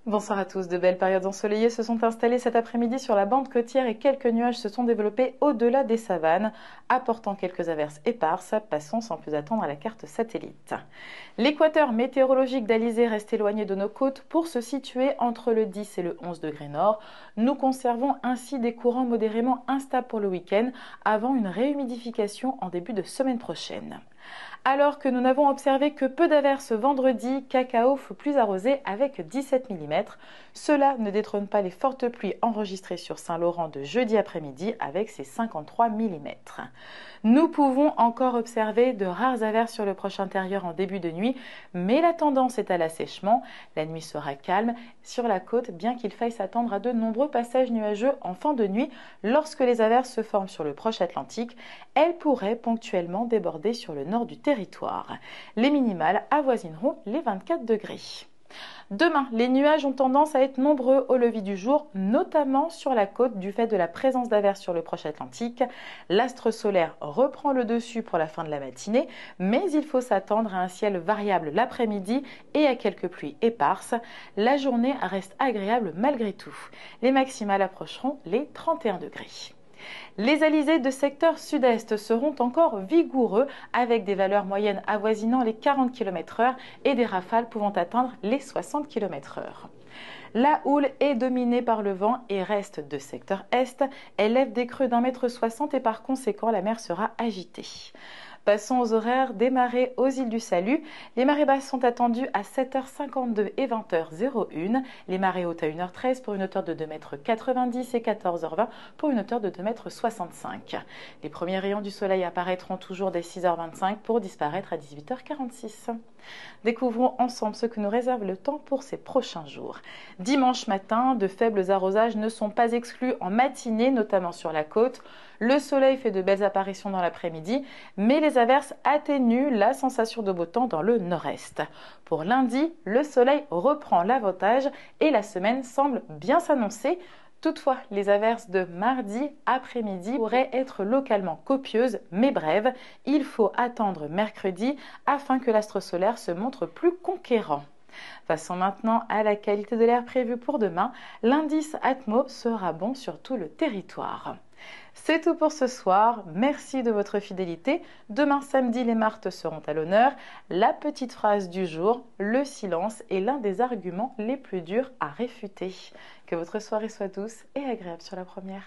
Bonsoir à tous. De belles périodes ensoleillées se sont installées cet après-midi sur la bande côtière et quelques nuages se sont développés au-delà des savanes, apportant quelques averses éparses. Passons sans plus attendre à la carte satellite. L'équateur météorologique d'Alizé reste éloigné de nos côtes pour se situer entre le 10 et le 11 degrés nord. Nous conservons ainsi des courants modérément instables pour le week-end avant une réhumidification en début de semaine prochaine. Alors que nous n'avons observé que peu d'averses vendredi, Cacao fut plus arrosé avec 17 mm. Cela ne détrône pas les fortes pluies enregistrées sur Saint-Laurent de jeudi après-midi avec ses 53 mm. Nous pouvons encore observer de rares averses sur le proche intérieur en début de nuit, mais la tendance est à l'assèchement. La nuit sera calme sur la côte, bien qu'il faille s'attendre à de nombreux passages nuageux en fin de nuit. Lorsque les averses se forment sur le proche Atlantique, elles pourraient ponctuellement déborder sur le nord du territoire. Les minimales avoisineront les 24 degrés. Demain, les nuages ont tendance à être nombreux au lever du jour, notamment sur la côte du fait de la présence d'averses sur le proche Atlantique. L'astre solaire reprend le dessus pour la fin de la matinée, mais il faut s'attendre à un ciel variable l'après-midi et à quelques pluies éparses. La journée reste agréable malgré tout. Les maximales approcheront les 31 degrés. Les alizés de secteur sud-est seront encore vigoureux avec des valeurs moyennes avoisinant les 40 km/h et des rafales pouvant atteindre les 60 km/h. La houle est dominée par le vent et reste de secteur est. Elle lève des creux d'1,60 m et par conséquent la mer sera agitée. Passons aux horaires des marées aux îles du Salut. Les marées basses sont attendues à 7h52 et 20h01. Les marées hautes à 1h13 pour une hauteur de 2,90 m et 14h20 pour une hauteur de 2,65 m. Les premiers rayons du soleil apparaîtront toujours dès 6h25 pour disparaître à 18h46. Découvrons ensemble ce que nous réserve le temps pour ces prochains jours. Dimanche matin, de faibles arrosages ne sont pas exclus en matinée, notamment sur la côte. Le soleil fait de belles apparitions dans l'après-midi, mais les averses atténuent la sensation de beau temps dans le nord-est. Pour lundi, le soleil reprend l'avantage et la semaine semble bien s'annoncer. Toutefois, les averses de mardi après-midi pourraient être localement copieuses mais brèves. Il faut attendre mercredi afin que l'astre solaire se montre plus conquérant. Passons maintenant à la qualité de l'air prévue pour demain. L'indice Atmo sera bon sur tout le territoire. C'est tout pour ce soir, merci de votre fidélité. Demain samedi, les martes seront à l'honneur. La petite phrase du jour, le silence est l'un des arguments les plus durs à réfuter. Que votre soirée soit douce et agréable sur la première.